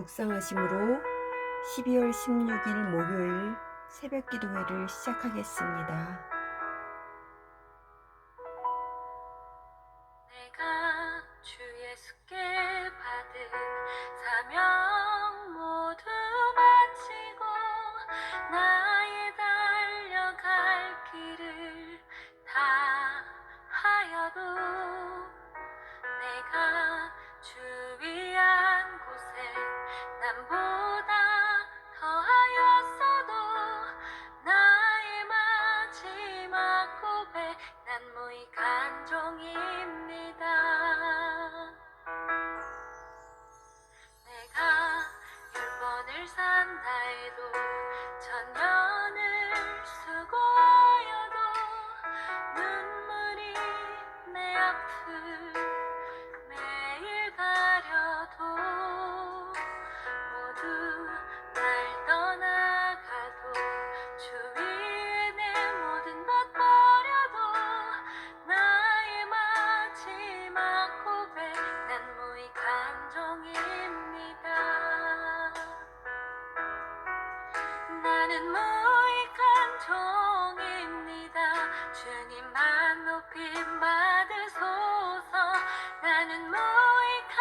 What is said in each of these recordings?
묵상하심으로 12월 16일 목요일 새벽 기도회를 시작하겠습니다. 내가 주 예수께 받은 사명 모두 마치고 나의 달려갈 길을 다하여도 내가 주 위한 곳에 남보다 더하였어도 나의 마지막 고백 난 무익한 종입니다. 내가 10번을 산다 해도 천년을 수고하여도 눈물이 내 앞을 매일 가려도 모두 날 떠나가도 주 위에 내 모든 것 버려도 나의 마지막 고백 난 무익한 종입니다. 나는 무익한 종입니다. 주님만 높임 받으소서. 나는 무익한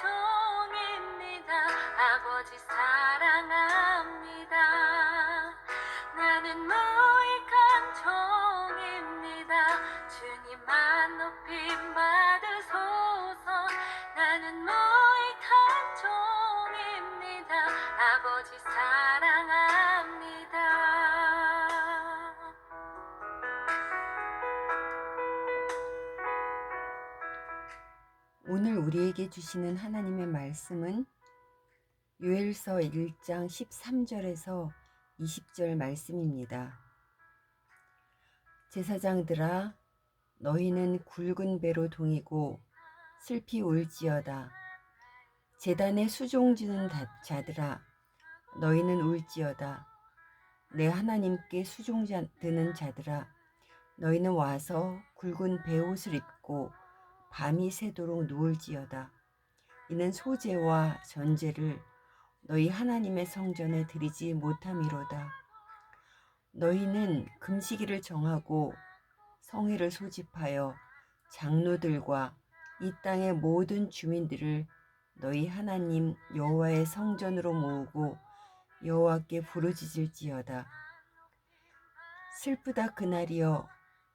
종입니다. 아버지 사랑합니다. 나는 무익한 종입니다. 주님만 높임 받으소서. 나는 무익한 종입니다. 아버지 사랑합니다. 오늘 우리에게 주시는 하나님의 말씀은 요엘서 1장 13절에서 20절 말씀입니다. 제사장들아, 너희는 굵은 배로 동이고 슬피 울지어다. 제단에 수종지는 자들아, 너희는 울지어다. 내 하나님께 수종드는 자들아, 너희는 와서 굵은 베옷을 입고 밤이 새도록 누울지어다. 이는 소제와 전제를 너희 하나님의 성전에 드리지 못함이로다. 너희는 금식일을 정하고 성회를 소집하여 장로들과 이 땅의 모든 주민들을 너희 하나님 여호와의 성전으로 모으고 여호와께 부르짖을지어다. 슬프다 그날이여,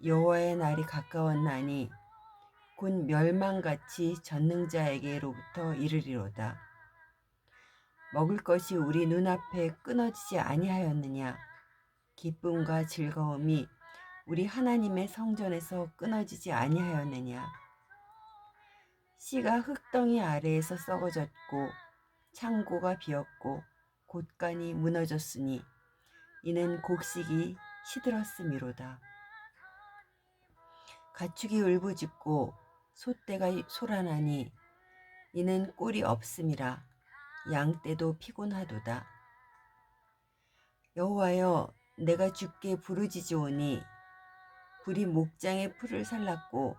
여호와의 날이 가까웠나니 곧 멸망같이 전능자에게로부터 이르리로다. 먹을 것이 우리 눈앞에 끊어지지 아니하였느냐? 기쁨과 즐거움이 우리 하나님의 성전에서 끊어지지 아니하였느냐? 씨가 흙덩이 아래에서 썩어졌고 창고가 비었고 곳간이 무너졌으니 이는 곡식이 시들었음이로다. 가축이 울부짖고 소떼가 소란하니 이는 꼴이 없음이라. 양떼도 피곤하도다. 여호와여, 내가 주께 부르짖으오니 불이 목장의 풀을 살랐고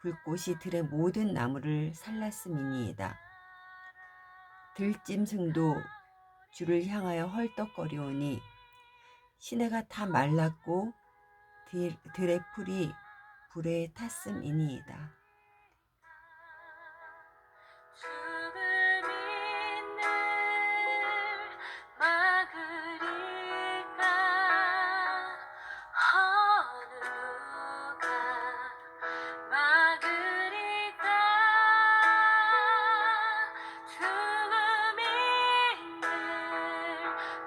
불꽃이 들의 모든 나무를 살랐음이니이다. 들짐승도 주를 향하여 헐떡거리오니 시내가 다 말랐고 들의 풀이 불에 탔음이니이다. 죽음이 늘 막으리까 어느 누가 막으리까 죽음이 늘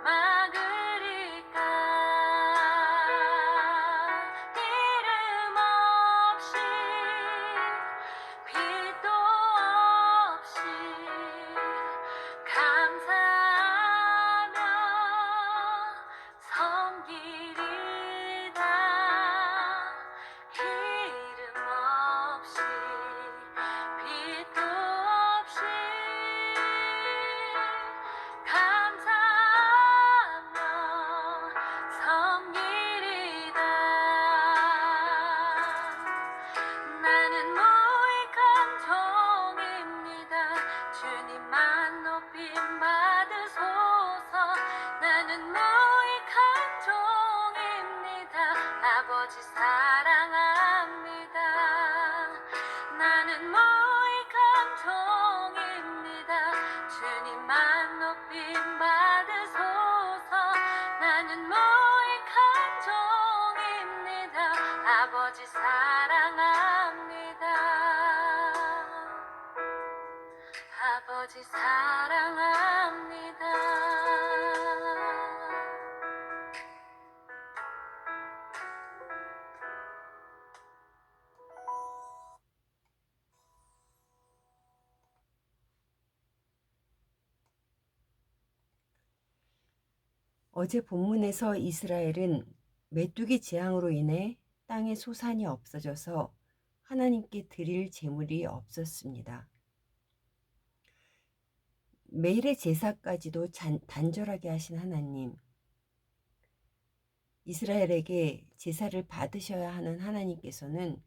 막으리까 이름 없이 아버지 사랑합니다. 나는 무익한 종입니다. 주님만 높임 받으소서. 나는 무익한 종입니다. 아버지 사랑합니다. 아버지 사랑합니다. 어제 본문에서 이스라엘은 메뚜기 재앙으로 인해 땅에 소산이 없어져서 하나님께 드릴 제물이 없었습니다. 매일의 제사까지도 단절하게 하신 하나님, 이스라엘에게 제사를 받으셔야 하는 하나님께서는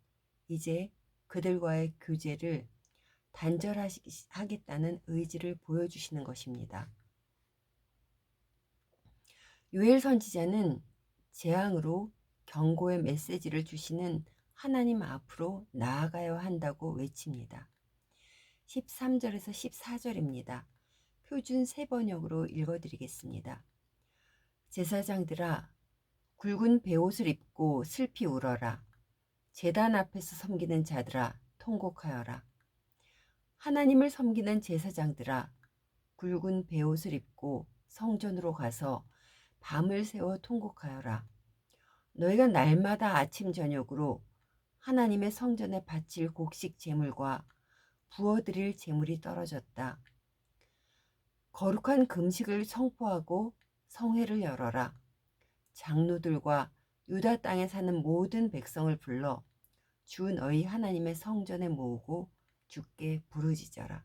이제 그들과의 교제를 단절하겠다는 의지를 보여주시는 것입니다. 요엘 선지자는 재앙으로 경고의 메시지를 주시는 하나님 앞으로 나아가야 한다고 외칩니다. 13절에서 14절입니다. 표준 세번역으로 읽어드리겠습니다. 제사장들아, 굵은 베옷을 입고 슬피 울어라. 제단 앞에서 섬기는 자들아, 통곡하여라. 하나님을 섬기는 제사장들아, 굵은 베옷을 입고 성전으로 가서 밤을 새워 통곡하여라. 너희가 날마다 아침 저녁으로 하나님의 성전에 바칠 곡식 제물과 부어드릴 제물이 떨어졌다. 거룩한 금식을 선포하고 성회를 열어라. 장로들과 유다 땅에 사는 모든 백성을 불러 주 너희 하나님의 성전에 모으고 주께 부르짖어라.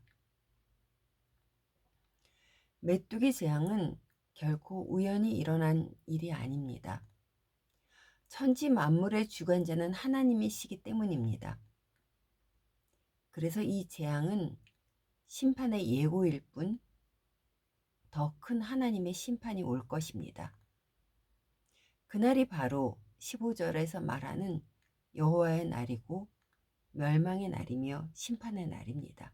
메뚜기 재앙은 결코 우연히 일어난 일이 아닙니다. 천지 만물의 주관자는 하나님이시기 때문입니다. 그래서 이 재앙은 심판의 예고일 뿐 더 큰 하나님의 심판이 올 것입니다. 그날이 바로 15절에서 말하는 여호와의 날이고 멸망의 날이며 심판의 날입니다.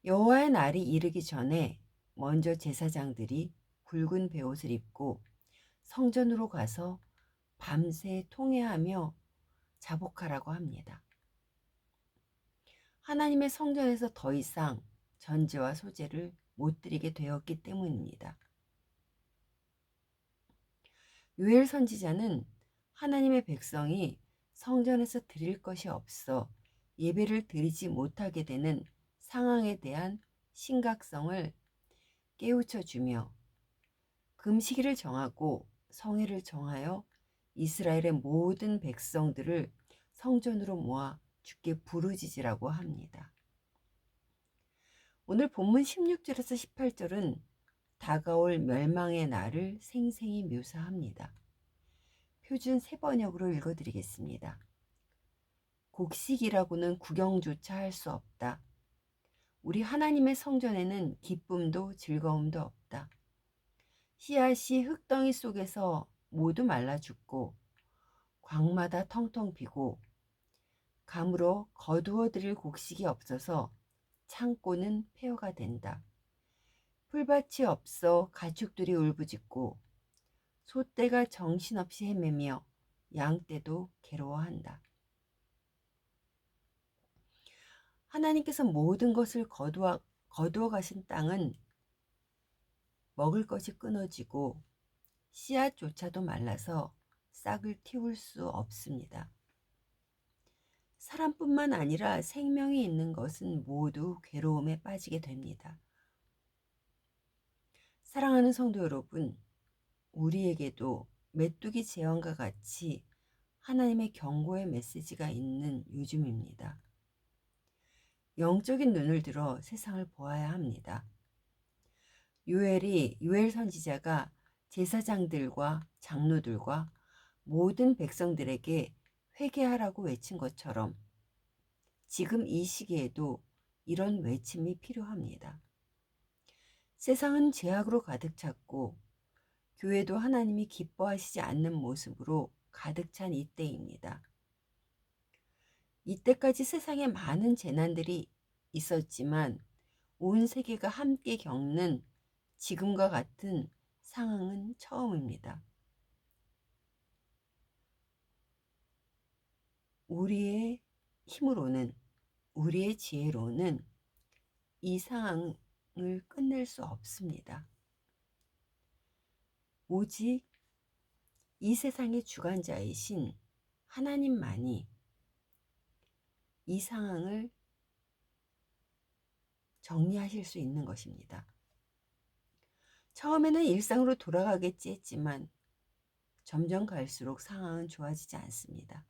여호와의 날이 이르기 전에 먼저 제사장들이 굵은 베옷을 입고 성전으로 가서 밤새 통회하며 자복하라고 합니다. 하나님의 성전에서 더 이상 전제와 소제를 못 드리게 되었기 때문입니다. 요엘 선지자는 하나님의 백성이 성전에서 드릴 것이 없어 예배를 드리지 못하게 되는 상황에 대한 심각성을 깨우쳐 주며 금식일을 정하고 성회를 정하여 이스라엘의 모든 백성들을 성전으로 모아 주께 부르짖으라고 합니다. 오늘 본문 16절에서 18절은 다가올 멸망의 날을 생생히 묘사합니다. 표준 세번역으로 읽어드리겠습니다. 곡식이라고는 구경조차 할 수 없다. 우리 하나님의 성전에는 기쁨도 즐거움도 없다. 씨앗이 흙덩이 속에서 모두 말라 죽고 광마다 텅텅 비고 감으로 거두어 드릴 곡식이 없어서 창고는 폐허가 된다. 풀밭이 없어 가축들이 울부짖고 소떼가 정신없이 헤매며 양떼도 괴로워한다. 하나님께서 모든 것을 거두어 가신 땅은 먹을 것이 끊어지고 씨앗조차도 말라서 싹을 틔울 수 없습니다. 사람뿐만 아니라 생명이 있는 것은 모두 괴로움에 빠지게 됩니다. 사랑하는 성도 여러분, 우리에게도 메뚜기 재앙과 같이 하나님의 경고의 메시지가 있는 요즘입니다. 영적인 눈을 들어 세상을 보아야 합니다. 요엘 선지자가 제사장들과 장로들과 모든 백성들에게 회개하라고 외친 것처럼 지금 이 시기에도 이런 외침이 필요합니다. 세상은 죄악으로 가득 찼고 교회도 하나님이 기뻐하시지 않는 모습으로 가득 찬 이때입니다. 이때까지 세상에 많은 재난들이 있었지만 온 세계가 함께 겪는 지금과 같은 상황은 처음입니다. 우리의 힘으로는, 우리의 지혜로는 이 상황을 끝낼 수 없습니다. 오직 이 세상의 주관자이신 하나님만이 이 상황을 정리하실 수 있는 것입니다. 처음에는 일상으로 돌아가겠지 했지만 점점 갈수록 상황은 좋아지지 않습니다.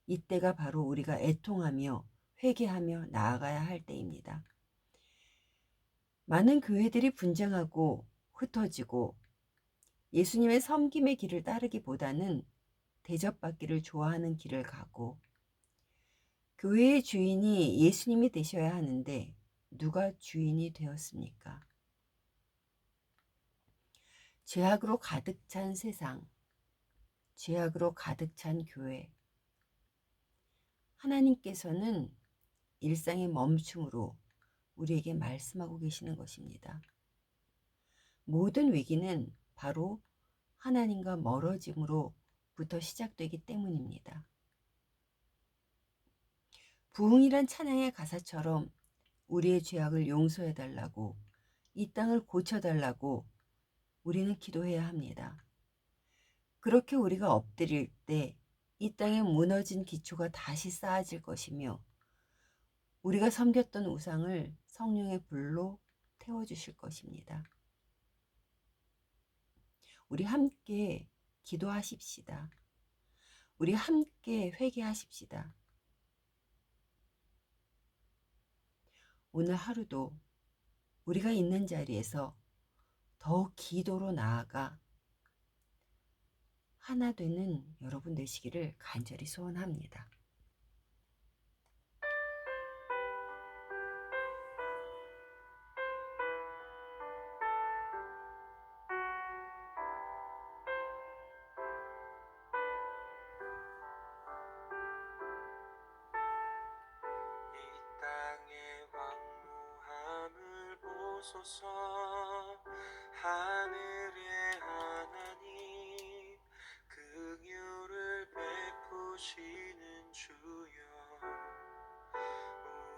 이때가 바로 우리가 애통하며 회개하며 나아가야 할 때입니다. 많은 교회들이 분쟁하고 흩어지고 예수님의 섬김의 길을 따르기보다는 대접받기를 좋아하는 길을 가고, 교회의 주인이 예수님이 되셔야 하는데 누가 주인이 되었습니까? 죄악으로 가득 찬 세상, 죄악으로 가득 찬 교회. 하나님께서는 일상의 멈춤으로 우리에게 말씀하고 계시는 것입니다. 모든 위기는 바로 하나님과 멀어짐으로부터 시작되기 때문입니다. 부흥이란 찬양의 가사처럼 우리의 죄악을 용서해달라고, 이 땅을 고쳐달라고 우리는 기도해야 합니다. 그렇게 우리가 엎드릴 때 이 땅에 무너진 기초가 다시 쌓아질 것이며, 우리가 섬겼던 우상을 성령의 불로 태워주실 것입니다. 우리 함께 기도하십시다. 우리 함께 회개하십시다. 오늘 하루도 우리가 있는 자리에서 더욱 기도로 나아가 하나 되는 여러분 되시기를 간절히 소원합니다. 이 땅의 황무함을 보소서. 하늘의 하나님, 긍휼을 베푸시는 주여,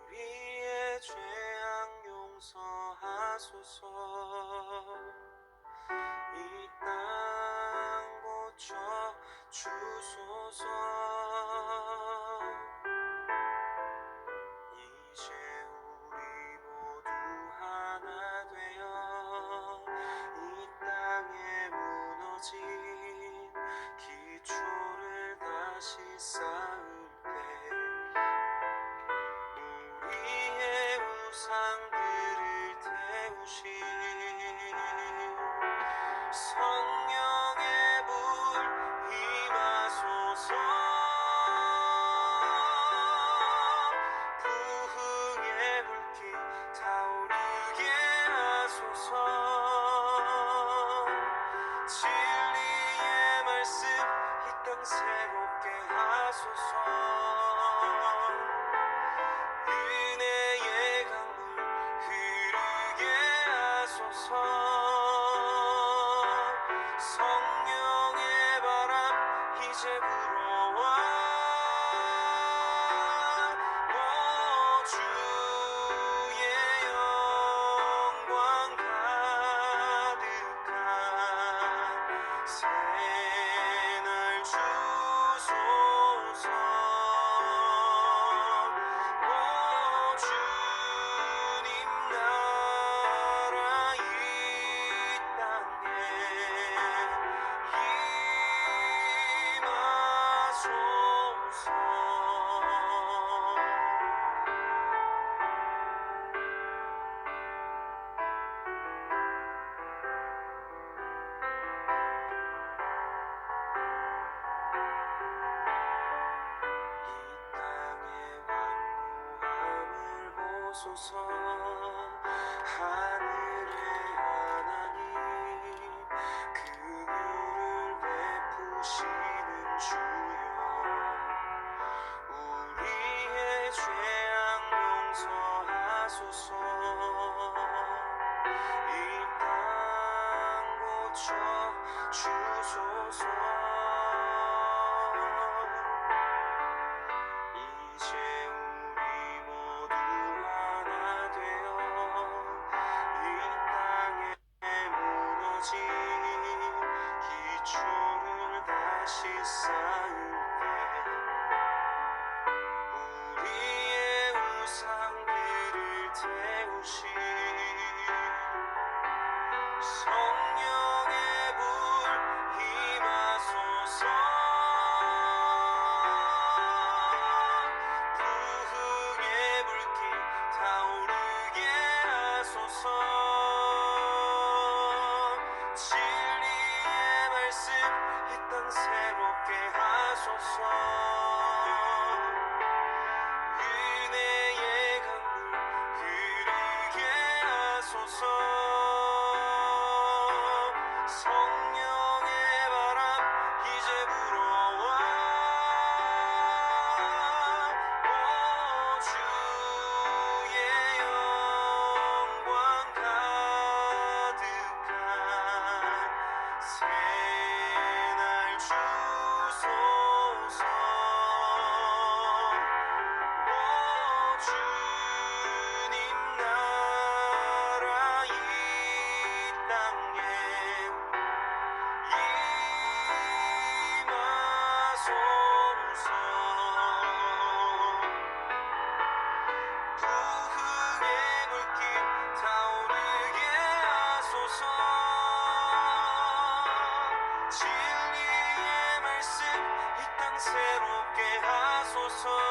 우리의 죄악 용서하소서. 이 땅 고쳐 주소서. 이제 우리 모두 하나 되어 이 땅에 무너진 기초를 다시 쌓을 때, 우리의 우상들을 태우신 성령의 불 임하소서. 부흥의 불길 타오르게 하소서. 진리의 말씀 이 땅 새롭게 하소서. 은혜의 강물 흐르게 하소서. 성령의 바람 이제 불어와. 주의 영광 가득한 새날 주소서. 주님 나라 이 땅에 임하소서. 이 땅의 완무함을 보소서. 하늘의 하나님, 긍휼을 베푸시는 같이 쌓을 때 우리의 우상들을 태우시 성령의 불 임하소서 부흥의 불길 타오르게 하소서 진리의 말씀 이 땅 새롭게 하소서 은혜의 강물 흐르게 하소서 성령의 바람 이제 불어와 오 주의 영광 가득한 새날 주소서 오 주님 나라 이 땅에 임하소서 부흥의 물길 타오르게 하소서 진리의 말씀 이 땅 새롭게 하소서